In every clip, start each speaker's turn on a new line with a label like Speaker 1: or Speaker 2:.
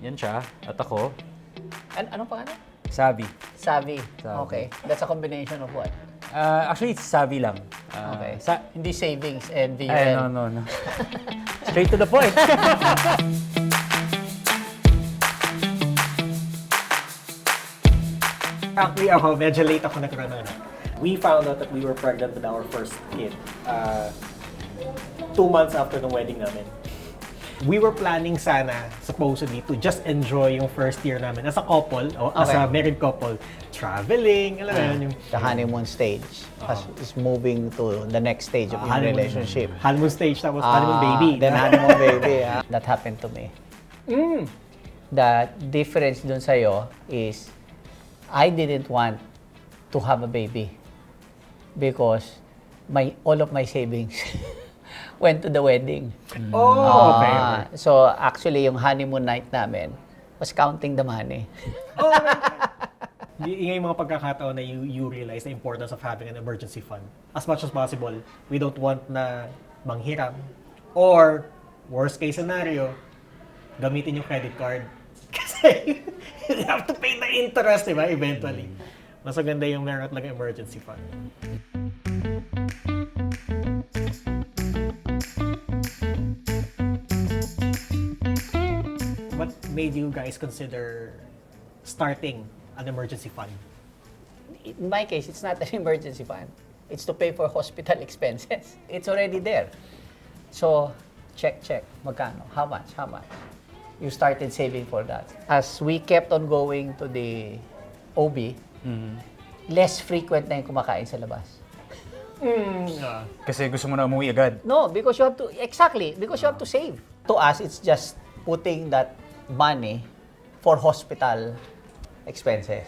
Speaker 1: yan siya. At ako,
Speaker 2: Anong pangalan?
Speaker 1: Savvy.
Speaker 2: Savvy.
Speaker 1: Savvy.
Speaker 2: Okay. That's a combination of what?
Speaker 1: Actually, it's Savvy lang.
Speaker 2: Okay. Hindi savings and VUL.
Speaker 1: Ay, no. Straight to the point.
Speaker 3: Actually, ako, medyo late ako nagkaroon ng anak. We found out that we were pregnant with our first kid 2 months after the wedding namin. We were planning sana, supposedly, to just enjoy yung first year namin as a couple, o as a married couple. Traveling, alam mo yun. Yung
Speaker 2: The honeymoon stage. Is moving to the next stage of your relationship.
Speaker 3: Honeymoon stage, tapos honeymoon baby.
Speaker 2: Then honeymoon baby. That happened to me.
Speaker 3: Mm.
Speaker 2: The difference dun sa'yo is I didn't want to have a baby because all of my savings went to the wedding.
Speaker 3: Oh, okay.
Speaker 2: So actually, yung honeymoon night namin was counting the money.
Speaker 3: Oh, yung mga pagkakataon na you realize the importance of having an emergency fund. As much as possible, we don't want na manghiram. Or, worst case scenario, gamitin yung credit card. Kasi, you have to pay the interest, diba, eventually. Mas maganda yung meron talaga emergency fund. What made you guys consider starting an emergency fund?
Speaker 2: In my case, it's not an emergency fund. It's to pay for hospital expenses. It's already there. So, check. Magkano? How much? You started saving for that. As we kept on going to the OB, less frequent na yung kumakain sa labas.
Speaker 1: Kasi gusto mo na umuwi agad.
Speaker 2: No, because you have to save. To us, it's just putting that money for hospital expenses.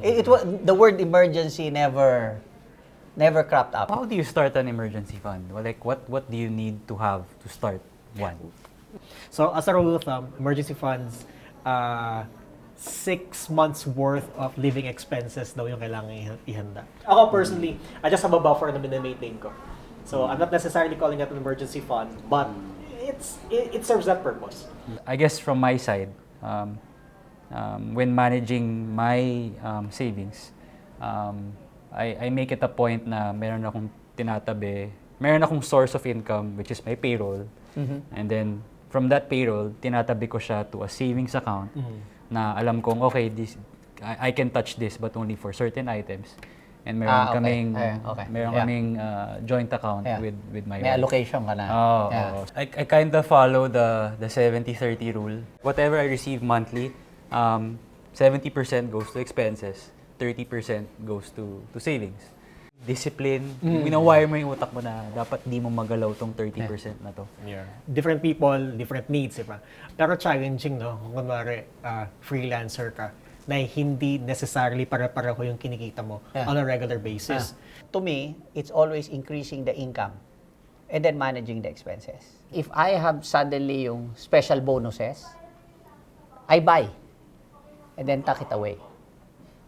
Speaker 2: The word emergency never cropped up.
Speaker 1: How do you start an emergency fund? Well, like, what do you need to have to start one?
Speaker 3: So, as a rule of thumb, emergency funds, 6 months worth of living expenses daw yung kailangan ihanda. Ako personally, I just have a buffer na minamaintain ko. So, I'm not necessarily calling it an emergency fund, but it serves that purpose.
Speaker 1: I guess from my side, when managing my savings, I make it a point na meron akong tinatabi, meron akong source of income, which is my payroll. And then, from that payroll, tinatabi ko siya to a savings account na alam kong, okay, I can touch this but only for certain items. And meron kaming joint account with my
Speaker 2: May allocation ka na.
Speaker 1: I kind of follow the 70-30 rule. Whatever I receive monthly, 70% goes to expenses, 30% goes to savings. Discipline, winawire mo yung utak mo na dapat di mo magalaw tong 30% na to.
Speaker 3: Yeah. Different people, different needs, diba? Pero challenging, no? Kung kunwari, freelancer ka, na hindi necessarily para-pareho yung kinikita mo on a regular basis.
Speaker 2: To me, it's always increasing the income and then managing the expenses. If I have suddenly yung special bonuses, I buy and then tuck it away.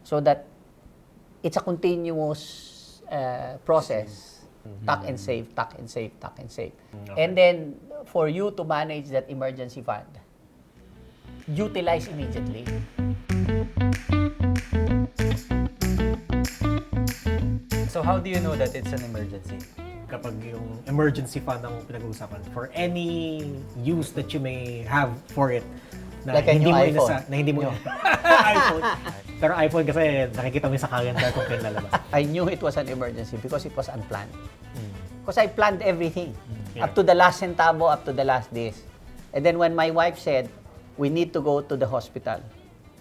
Speaker 2: So that it's a continuous process. Tuck and save. Okay. And then, for you to manage that emergency fund, utilize immediately.
Speaker 1: So how do you know that it's an emergency?
Speaker 3: Kapag yung emergency fund ang pinag-uusapan, for any use that you may have for it, na
Speaker 2: Like a
Speaker 3: hindi
Speaker 2: new
Speaker 3: mo
Speaker 2: iPhone.
Speaker 3: na hindi mo iPhone. Pero iPhone kasi nakikita mo yung sa kaganda kung kailan lalabas.
Speaker 2: I knew it was an emergency because it was unplanned. Because I planned everything.
Speaker 3: Yeah.
Speaker 2: Up to the last centavo, up to the last days. And then when my wife said, we need to go to the hospital,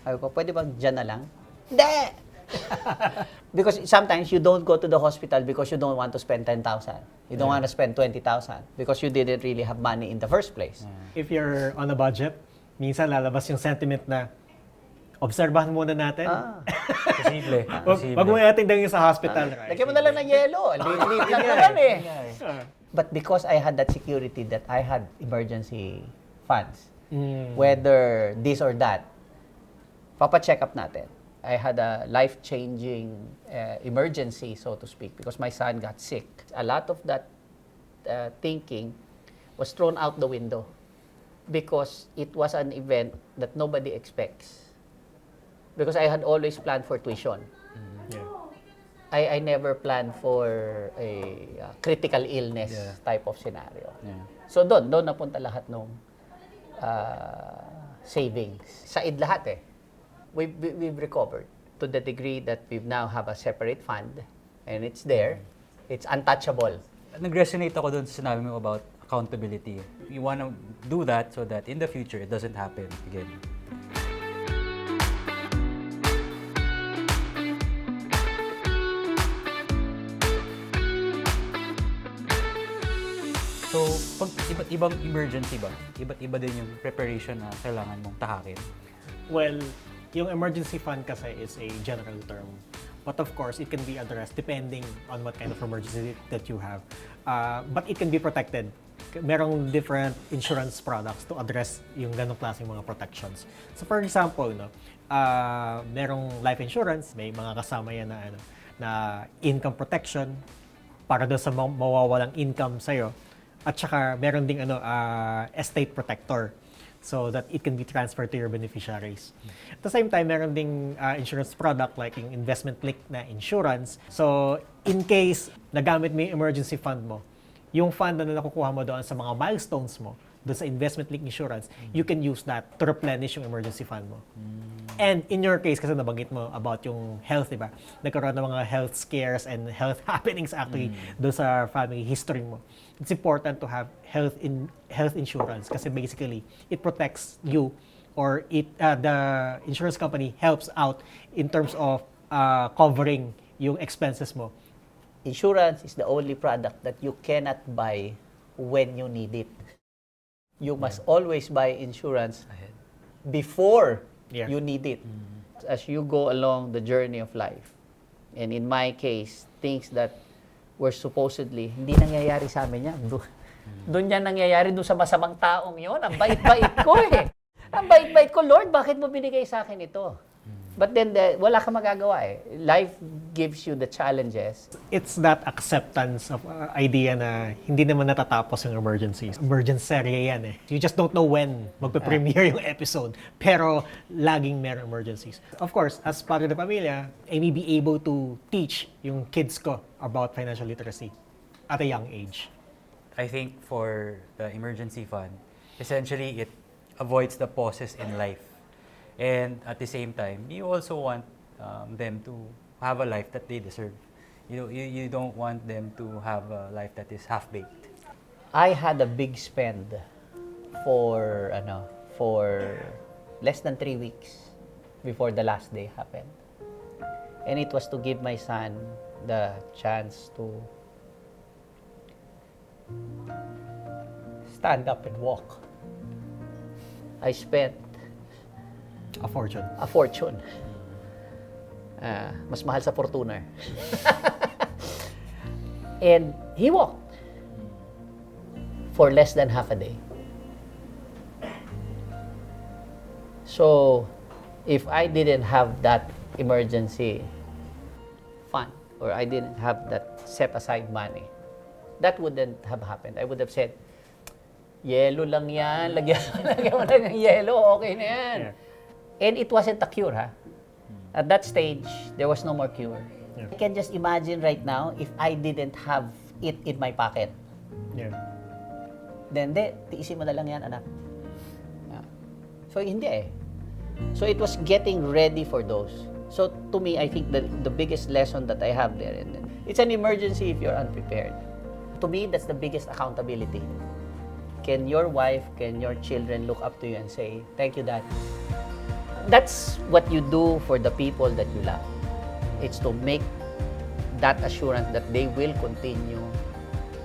Speaker 2: sabi ko, pwede bang dyan na lang? Hindi! Because sometimes you don't go to the hospital because you don't want to spend 10,000. You don't want to spend 20,000 because you didn't really have money in the first place.
Speaker 3: If you're on a budget, minsan lalabas yung sentiment na obserbahan muna natin.
Speaker 1: Posible.
Speaker 3: Wag mo natin dangin sa hospital. Right?
Speaker 2: Lagyan mo na lang ng yelo. Liit lang naman eh. But because I had that security that I had emergency funds, whether this or that, papa-check up natin. I had a life-changing emergency, so to speak, because my son got sick. A lot of that thinking was thrown out the window. because it was an event that nobody expects. Because I had always planned for tuition.
Speaker 3: Yeah.
Speaker 2: I never planned for a critical illness type of scenario.
Speaker 1: Yeah.
Speaker 2: So doon napunta lahat ng savings. Said lahat eh. We've recovered to the degree that we now have a separate fund and it's there. It's untouchable.
Speaker 1: Nag-resonate ako dun sa sinabi mo about accountability. You wanna do that so that in the future, it doesn't happen again. So, pag iba't ibang emergency ba? Iba't iba din yung preparation na kailangan mong tahakin.
Speaker 3: Well, yung emergency fund kasi is a general term. But of course, it can be addressed depending on what kind of emergency that you have. But it can be protected. Merong different insurance products to address yung ganong klaseng mga protections. So for example, merong life insurance, may mga kasama yan na income protection para doon sa mawawalang income sa'yo. At saka meron ding estate protector so that it can be transferred to your beneficiaries. At the same time, meron ding insurance product like yung investment-linked na insurance. So, in case nagamit mo yung emergency fund mo, yung fund na nakukuha mo doon sa mga milestones mo, doon sa investment-linked insurance, you can use that to replenish yung emergency fund mo. And in your case, kasi nabanggit mo about yung health, diba? Nagkaroon ng mga health scares and health happenings actually doon sa family history mo. It's important to have health insurance kasi basically it protects you or the insurance company helps out in terms of covering yung expenses mo.
Speaker 2: Insurance is the only product that you cannot buy when you need it. You must always buy insurance before you need it. As you go along the journey of life, and in my case, things that were supposedly hindi nangyayari sa amin yan. Doon yan nangyayari doon sa masamang taong yon. Ang bait-bait ko eh. Ang bait-bait ko, Lord, bakit mo binigay sa akin ito? But then, wala ka magagawa eh. Life gives you the challenges.
Speaker 3: It's that acceptance of idea na hindi naman natatapos yung emergencies. Emergency yan eh. You just don't know when magpe-premiere yung episode. Pero laging meron emergencies. Of course, as part of the pamilya, I may be able to teach yung kids ko about financial literacy at a young age.
Speaker 1: I think for the emergency fund, essentially it avoids the pauses in life. And at the same time, you also want them to have a life that they deserve. You don't want them to have a life that is half-baked.
Speaker 2: I had a big spend for less than 3 weeks before the last day happened. And it was to give my son the chance to stand up and walk. I spent
Speaker 3: A fortune.
Speaker 2: a fortune. Mas mahal sa Fortuner. And he walked for less than half a day. So, if I didn't have that emergency fund, or I didn't have that set aside money, that wouldn't have happened. I would have said, yelo lang yan, lagyan mo lang ng yelo, okay na yan.
Speaker 3: Yeah.
Speaker 2: And it wasn't a cure, ha? At that stage, there was no more cure.
Speaker 3: Yeah.
Speaker 2: I can just imagine right now, if I didn't have it in my pocket,
Speaker 3: Yeah.
Speaker 2: then tiisin mo na lang yan, anak. Yeah. So, hindi eh. So, it was getting ready for those. So, to me, I think the biggest lesson that I have there, and it's an emergency if you're unprepared. To me, that's the biggest accountability. Can your wife, can your children look up to you and say, thank you, Dad? That's what you do for the people that you love. It's to make that assurance that they will continue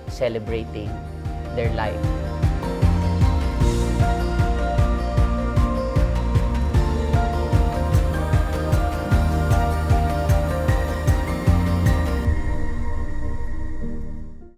Speaker 2: celebrating their life.